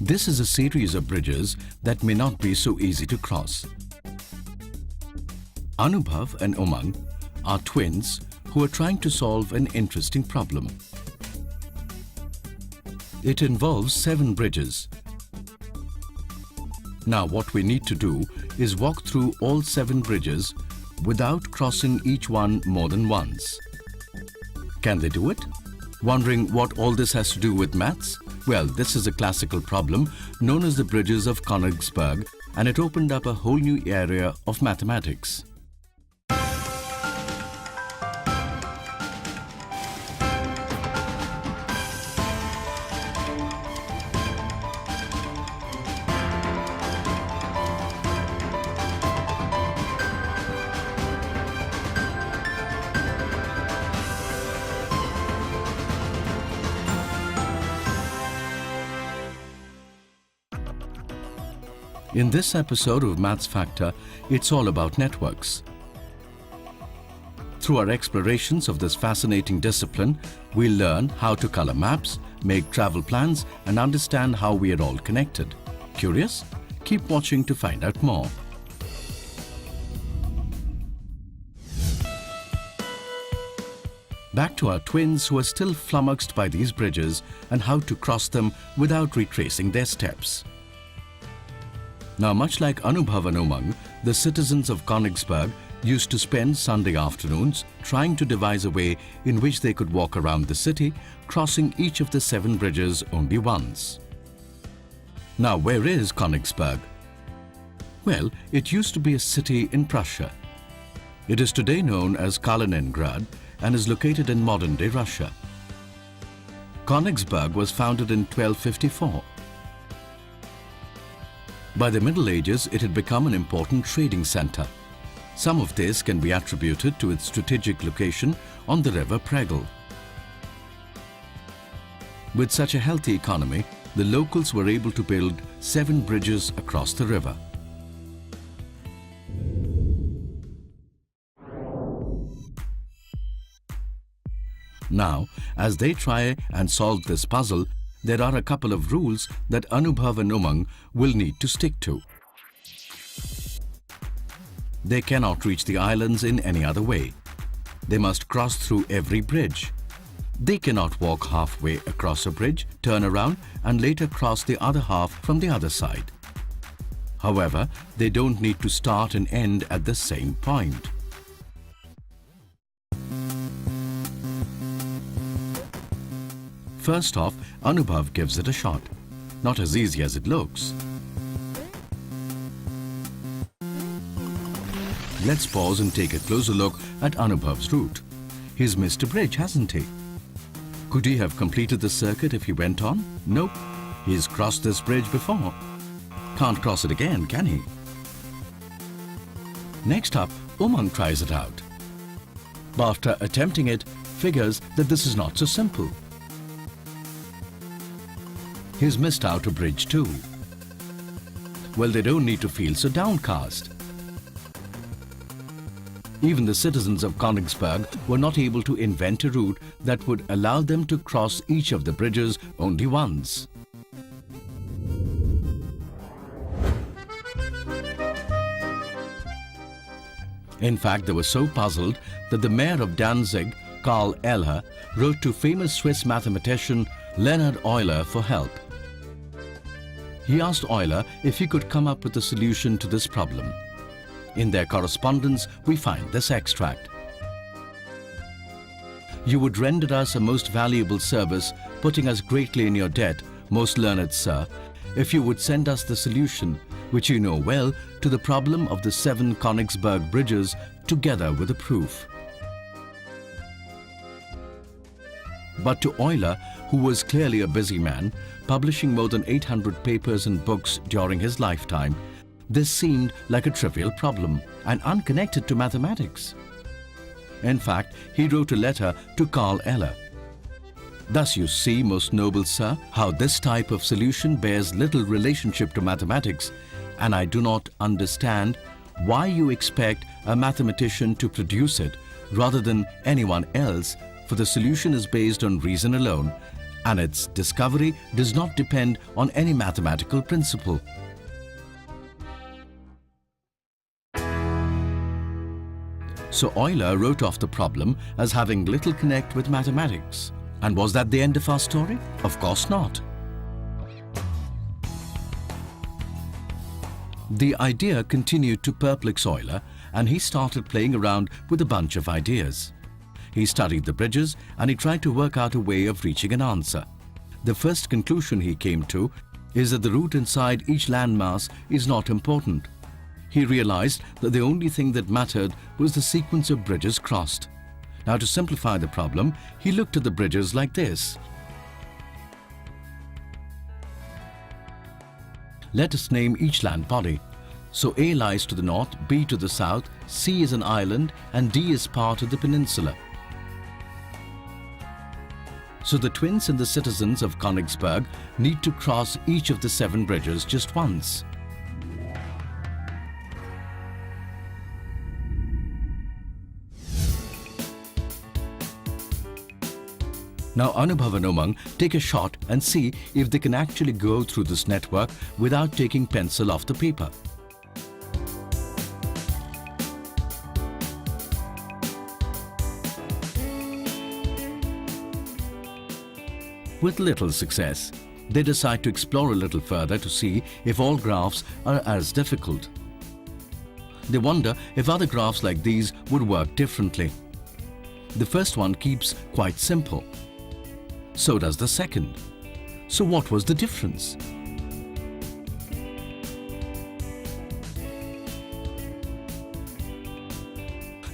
This is a series of bridges that may not be so easy to cross. Anubhav and Umang are twins who are trying to solve an interesting problem. It involves 7 bridges. Now what we need to do is walk through all 7 bridges without crossing each one more than once. Can they do it? Wondering what all this has to do with maths? Well, this is a classical problem known as the bridges of Königsberg, and it opened up a whole new area of mathematics. In this episode of Maths Factor, it's all about networks. Through our explorations of this fascinating discipline, we'll learn how to color maps, make travel plans, and understand how we are all connected. Curious? Keep watching to find out more. Back to our twins who are still flummoxed by these bridges and how to cross them without retracing their steps. Now, much like Anubhav and Umang, the citizens of Königsberg used to spend Sunday afternoons trying to devise a way in which they could walk around the city, crossing each of the 7 bridges only once. Now, where is Königsberg? Well, it used to be a city in Prussia. It is today known as Kaliningrad and is located in modern-day Russia. Königsberg was founded in 1254. By the Middle Ages, it had become an important trading center. Some of this can be attributed to its strategic location on the river Pregel. With such a healthy economy, the locals were able to build 7 bridges across the river. Now, as they try and solve this puzzle, there are a couple of rules that Anubhav and Umang will need to stick to. They cannot reach the islands in any other way. They must cross through every bridge. They cannot walk halfway across a bridge, turn around, and later cross the other half from the other side. However, they don't need to start and end at the same point. First off, Anubhav gives it a shot. Not as easy as it looks. Let's pause and take a closer look at Anubhav's route. He's missed a bridge, hasn't he? Could he have completed the circuit if he went on? Nope. He's crossed this bridge before. Can't cross it again, can he? Next up, Umang tries it out. But after attempting it, figures that this is not so simple. He's missed out a bridge too. Well, they don't need to feel so downcast. Even the citizens of Königsberg were not able to invent a route that would allow them to cross each of the bridges only once. In fact, they were so puzzled that the mayor of Danzig, Karl Eller, wrote to famous Swiss mathematician Leonhard Euler for help. He asked Euler if he could come up with a solution to this problem. In their correspondence, we find this extract. "You would render us a most valuable service, putting us greatly in your debt, most learned sir, if you would send us the solution, which you know well, to the problem of the 7 Königsberg bridges, together with a proof." But to Euler, who was clearly a busy man, publishing more than 800 papers and books during his lifetime, this seemed like a trivial problem and unconnected to mathematics. In fact, he wrote a letter to Karl Eller. "Thus you see, most noble sir, how this type of solution bears little relationship to mathematics, and I do not understand why you expect a mathematician to produce it rather than anyone else, for the solution is based on reason alone, and its discovery does not depend on any mathematical principle. So Euler wrote off the problem as having little connect with mathematics. And was that the end of our story? Of course not. The idea continued to perplex Euler, and he started playing around with a bunch of ideas. He studied the bridges and he tried to work out a way of reaching an answer. The first conclusion he came to is that the route inside each landmass is not important. He realized that the only thing that mattered was the sequence of bridges crossed. Now, to simplify the problem, he looked at the bridges like this. Let us name each land body. So A lies to the north, B to the south, C is an island, and D is part of the peninsula. So the twins and the citizens of Königsberg need to cross each of the 7 bridges just once. Now Anubhav and Umang take a shot and see if they can actually go through this network without taking pencil off the paper. With little success, they decide to explore a little further to see if all graphs are as difficult. They wonder if other graphs like these would work differently. The first one keeps quite simple. So does the second. So what was the difference?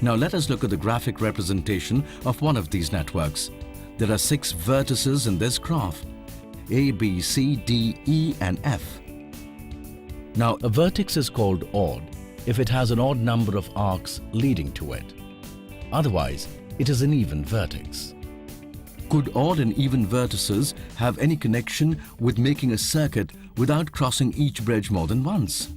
Now let us look at the graphic representation of one of these networks. There are 6 vertices in this graph: A, B, C, D, E and F. Now a vertex is called odd if it has an odd number of arcs leading to it. Otherwise, it is an even vertex. Could odd and even vertices have any connection with making a circuit without crossing each bridge more than once?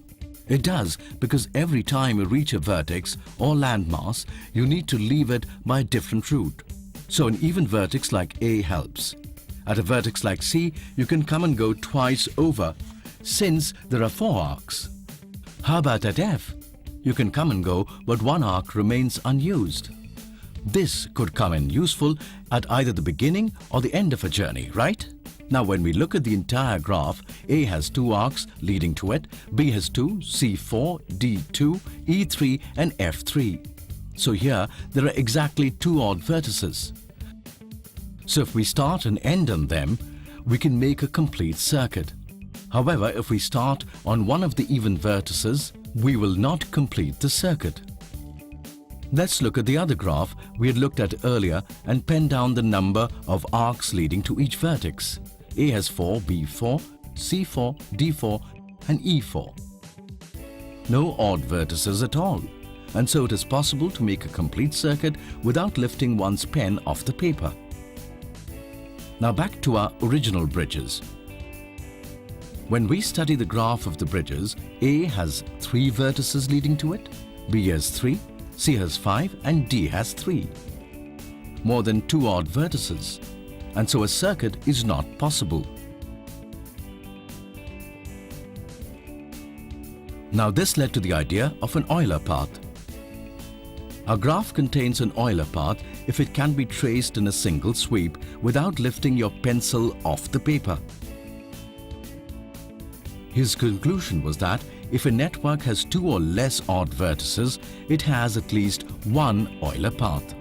It does, because every time you reach a vertex or landmass, you need to leave it by a different route. So an even vertex like A helps. At a vertex like C, you can come and go twice over, since there are 4 arcs. How about at F? You can come and go, but 1 arc remains unused. This could come in useful at either the beginning or the end of a journey, right? Now when we look at the entire graph, A has 2 arcs leading to it, B has 2, C 4, D 2, E 3 and F 3. So here there are exactly 2 odd vertices. So if we start and end on them, we can make a complete circuit. However, if we start on one of the even vertices, we will not complete the circuit. Let's look at the other graph we had looked at earlier and pen down the number of arcs leading to each vertex. A has 4, B 4, C 4, D 4 and E 4. No odd vertices at all, and so it is possible to make a complete circuit without lifting one's pen off the paper. Now back to our original bridges. When we study the graph of the bridges, A has 3 vertices leading to it, B has 3, C has 5 and D has 3. More than 2 odd vertices, and so a circuit is not possible. Now this led to the idea of an Euler path. A graph contains an Euler path if it can be traced in a single sweep without lifting your pencil off the paper. His conclusion was that if a network has 2 or less odd vertices, it has at least 1 Euler path.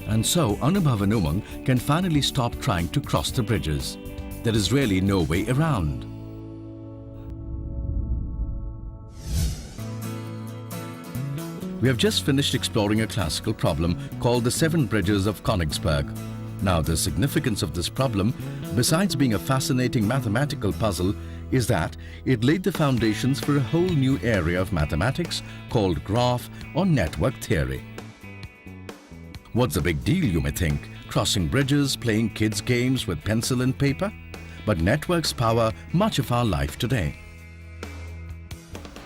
And so Anubhav and Umang can finally stop trying to cross the bridges. There is really no way around. We have just finished exploring a classical problem called the 7 bridges of Königsberg. Now, the significance of this problem, besides being a fascinating mathematical puzzle, is that it laid the foundations for a whole new area of mathematics called graph or network theory. What's the big deal, you may think? Crossing bridges, playing kids' games with pencil and paper? But networks power much of our life today.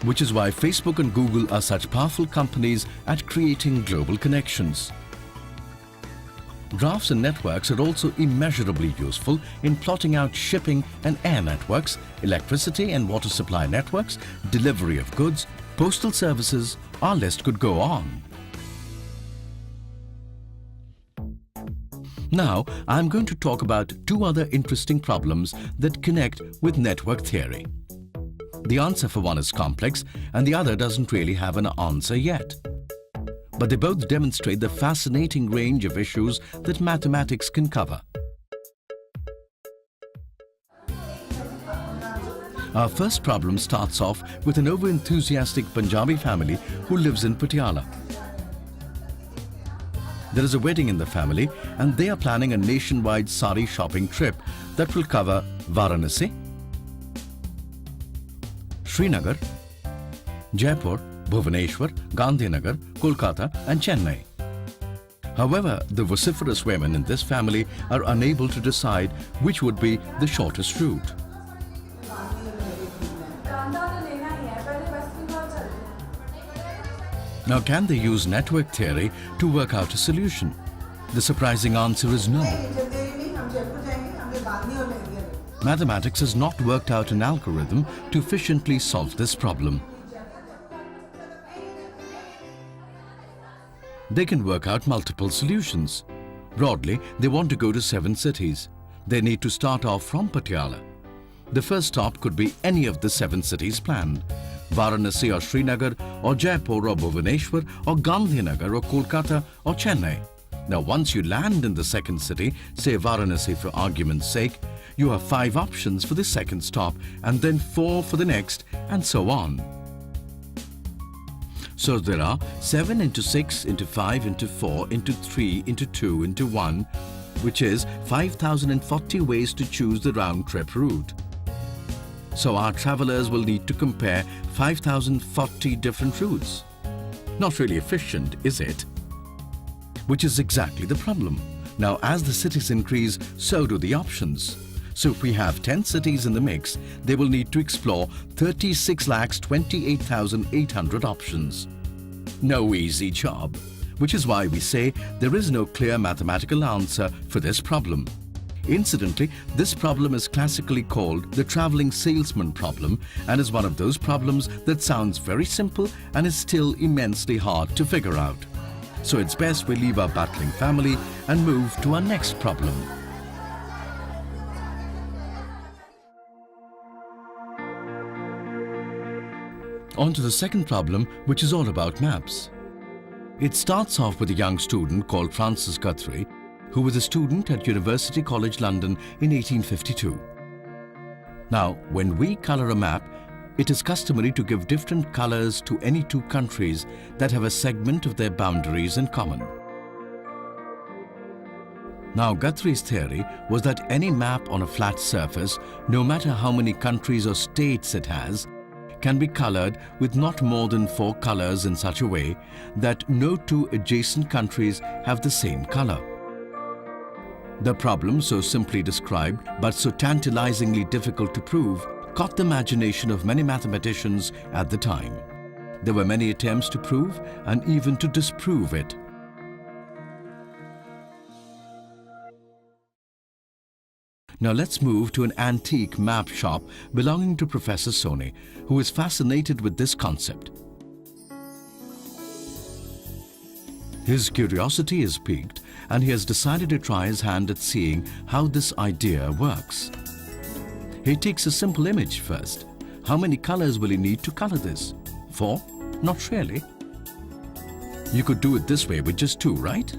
Which is why Facebook and Google are such powerful companies at creating global connections. Graphs and networks are also immeasurably useful in plotting out shipping and air networks, electricity and water supply networks, delivery of goods, postal services. Our list could go on. Now, I'm going to talk about two other interesting problems that connect with network theory. The answer for one is complex and the other doesn't really have an answer yet. But they both demonstrate the fascinating range of issues that mathematics can cover. Our first problem starts off with an over-enthusiastic Punjabi family who lives in Patiala. There is a wedding in the family and they are planning a nationwide sari shopping trip that will cover Varanasi, Srinagar, Jaipur, Bhubaneswar, Gandhinagar, Kolkata and Chennai. However, the vociferous women in this family are unable to decide which would be the shortest route. Now, can they use network theory to work out a solution? The surprising answer is no. Mathematics has not worked out an algorithm to efficiently solve this problem. They can work out multiple solutions. Broadly, they want to go to 7 cities. They need to start off from Patiala. The first stop could be any of the 7 cities planned. Varanasi or Srinagar or Jaipur or Bhubaneswar or Gandhinagar or Kolkata or Chennai. Now, once you land in the second city, say Varanasi for argument's sake, you have 5 options for the second stop and then 4 for the next and so on. So there are 7 into 6 into 5 into 4 into 3 into 2 into 1, which is 5,040 ways to choose the round-trip route. So our travelers will need to compare 5,040 different routes. Not really efficient, is it? Which is exactly the problem. Now, as the cities increase, so do the options. So if we have 10 cities in the mix, they will need to explore 36,28,800 options. No easy job, which is why we say there is no clear mathematical answer for this problem. Incidentally, this problem is classically called the traveling salesman problem and is one of those problems that sounds very simple and is still immensely hard to figure out. So it's best we leave our battling family and move to our next problem. On to the second problem, which is all about maps. It starts off with a young student called Francis Guthrie, who was a student at University College London in 1852. Now, when we colour a map, it is customary to give different colours to any two countries that have a segment of their boundaries in common. Now, Guthrie's theory was that any map on a flat surface, no matter how many countries or states it has, can be coloured with not more than 4 colours in such a way that no two adjacent countries have the same colour. The problem, so simply described but so tantalizingly difficult to prove, caught the imagination of many mathematicians at the time. There were many attempts to prove and even to disprove it. Now let's move to an antique map shop belonging to Professor Soni, who is fascinated with this concept. His curiosity is piqued and he has decided to try his hand at seeing how this idea works. He takes a simple image first. How many colors will he need to color this? 4? Not really. You could do it this way with just 2, right?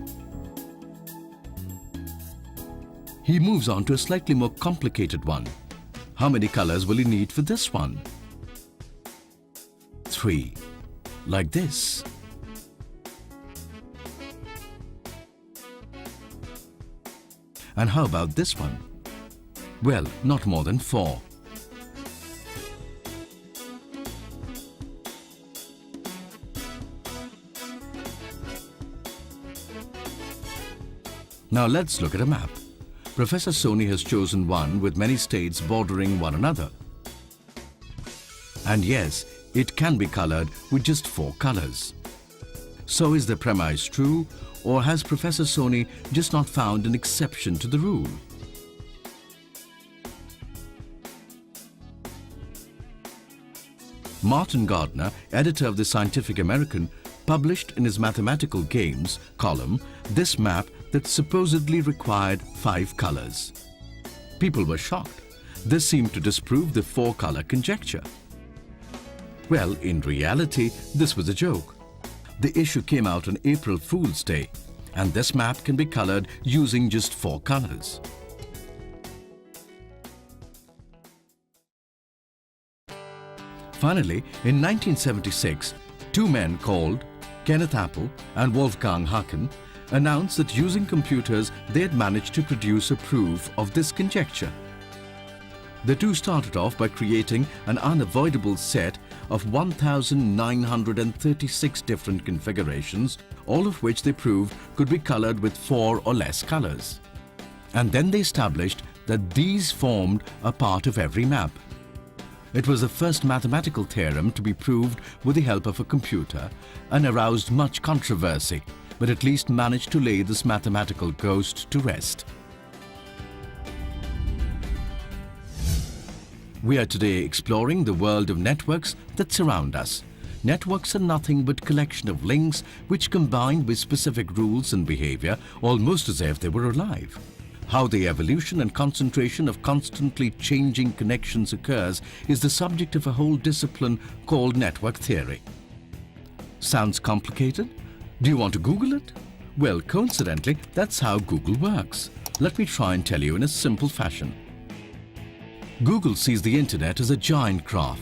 He moves on to a slightly more complicated one. How many colors will he need for this one? 3. Like this. And how about this one? Well, not more than 4. Now let's look at a map. Professor Soni has chosen one with many states bordering one another. And yes, it can be colored with just 4 colors. So is the premise true, or has Professor Soni just not found an exception to the rule? Martin Gardner, editor of the Scientific American, published in his Mathematical Games column this map that supposedly required 5 colors. People were shocked. This seemed to disprove the 4-color conjecture. Well, in reality, this was a joke. The issue came out on April Fool's Day, and this map can be colored using just 4 colors. Finally, in 1976, 2 men called Kenneth Apple and Wolfgang Haken announced that using computers they had managed to produce a proof of this conjecture. The two started off by creating an unavoidable set of 1,936 different configurations, all of which they proved could be colored with 4 or less colors. And then they established that these formed a part of every map. It was the first mathematical theorem to be proved with the help of a computer and aroused much controversy, but at least managed to lay this mathematical ghost to rest. We are today exploring the world of networks that surround us. Networks are nothing but collection of links which combine with specific rules and behavior almost as if they were alive. How the evolution and concentration of constantly changing connections occurs is the subject of a whole discipline called network theory. Sounds complicated? Do you want to Google it? Well, coincidentally, that's how Google works. Let me try and tell you in a simple fashion. Google sees the internet as a giant graph.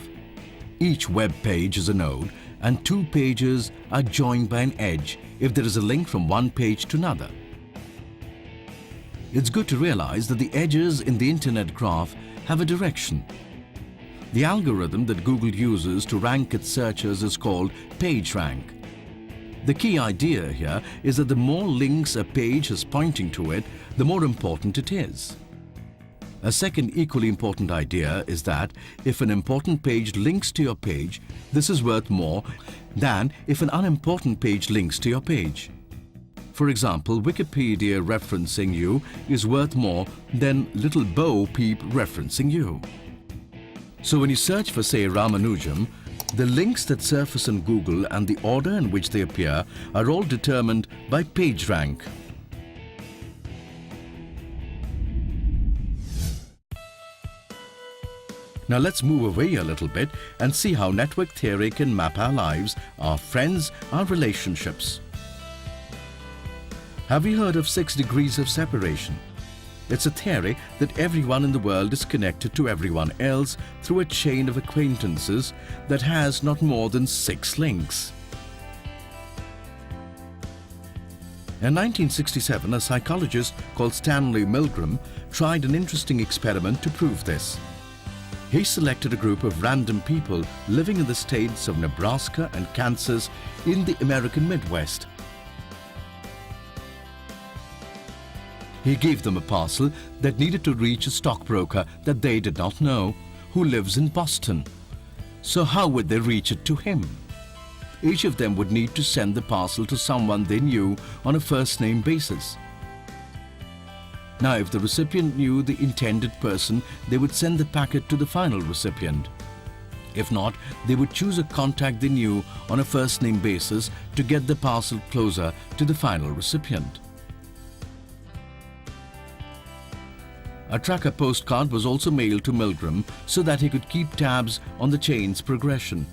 Each web page is a node, and 2 pages are joined by an edge if there is a link from one page to another. It's good to realize that the edges in the internet graph have a direction. The algorithm that Google uses to rank its searches is called PageRank. The key idea here is that the more links a page is pointing to it, the more important it is. A second equally important idea is that if an important page links to your page, this is worth more than if an unimportant page links to your page. For example, Wikipedia referencing you is worth more than Little Bo Peep referencing you. So when you search for, say, Ramanujam, the links that surface in Google and the order in which they appear are all determined by PageRank. Now let's move away a little bit and see how network theory can map our lives, our friends, our relationships. Have you heard of 6 degrees of separation? It's a theory that everyone in the world is connected to everyone else through a chain of acquaintances that has not more than 6 links. In 1967, a psychologist called Stanley Milgram tried an interesting experiment to prove this. He selected a group of random people living in the states of Nebraska and Kansas in the American Midwest. He gave them a parcel that needed to reach a stockbroker that they did not know, who lives in Boston. So how would they reach it to him? Each of them would need to send the parcel to someone they knew on a first-name basis. Now, if the recipient knew the intended person, they would send the packet to the final recipient. If not, they would choose a contact they knew on a first-name basis to get the parcel closer to the final recipient. A tracker postcard was also mailed to Milgram so that he could keep tabs on the chain's progression.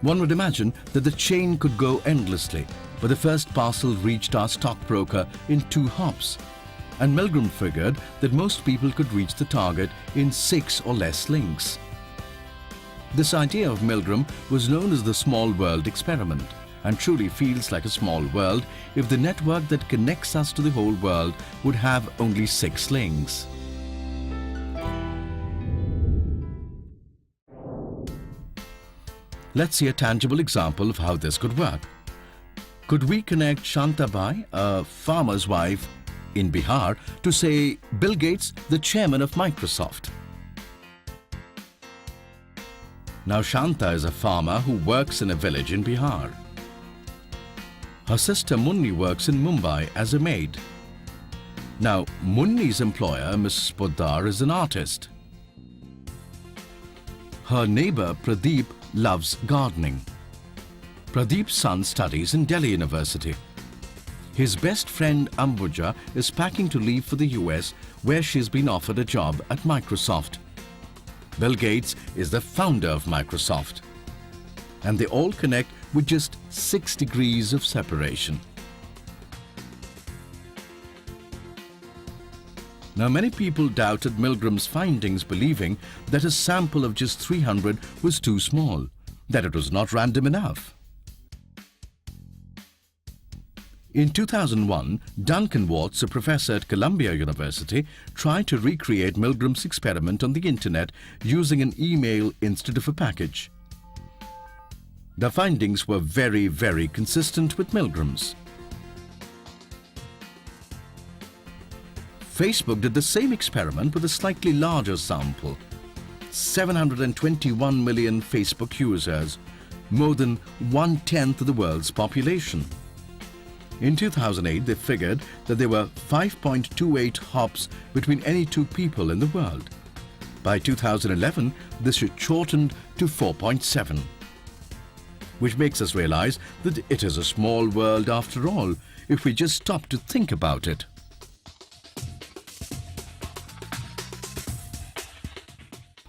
One would imagine that the chain could go endlessly, but the first parcel reached our stockbroker in 2 hops, and Milgram figured that most people could reach the target in 6 or less links. This idea of Milgram was known as the small world experiment, and truly feels like a small world if the network that connects us to the whole world would have only 6 links. Let's see a tangible example of how this could work. Could we connect Shantabai, a farmer's wife in Bihar, to, say, Bill Gates, the chairman of Microsoft? Now Shanta is a farmer who works in a village in Bihar. Her sister Munni works in Mumbai as a maid. Now Munni's employer, Mrs. Poddar, is an artist. Her neighbor Pradeep loves gardening. Pradeep's son studies in Delhi University. His best friend Ambuja is packing to leave for the US, where she's been offered a job at Microsoft. Bill Gates is the founder of Microsoft. And they all connect with just 6 degrees of separation. Now, many people doubted Milgram's findings, believing that a sample of just 300 was too small, that it was not random enough. In 2001, Duncan Watts, a professor at Columbia University, tried to recreate Milgram's experiment on the internet using an email instead of a package. The findings were very, very consistent with Milgram's. Facebook did the same experiment with a slightly larger sample. 721 million Facebook users, more than 1/10 of the world's population. In 2008, they figured that there were 5.28 hops between any two people in the world. By 2011, this had shortened to 4.7. Which makes us realize that it is a small world after all, if we just stop to think about it.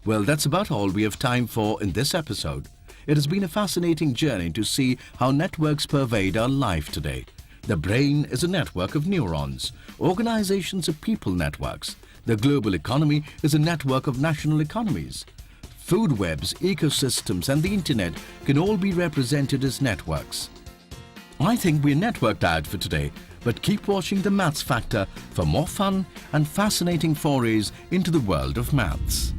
Well, that's about all we have time for in this episode. It has been a fascinating journey to see how networks pervade our life today. The brain is a network of neurons. Organizations are people networks. The global economy is a network of national economies. Food webs, ecosystems, and the internet can all be represented as networks. I think we're networked out for today, but keep watching the Maths Factor for more fun and fascinating forays into the world of maths.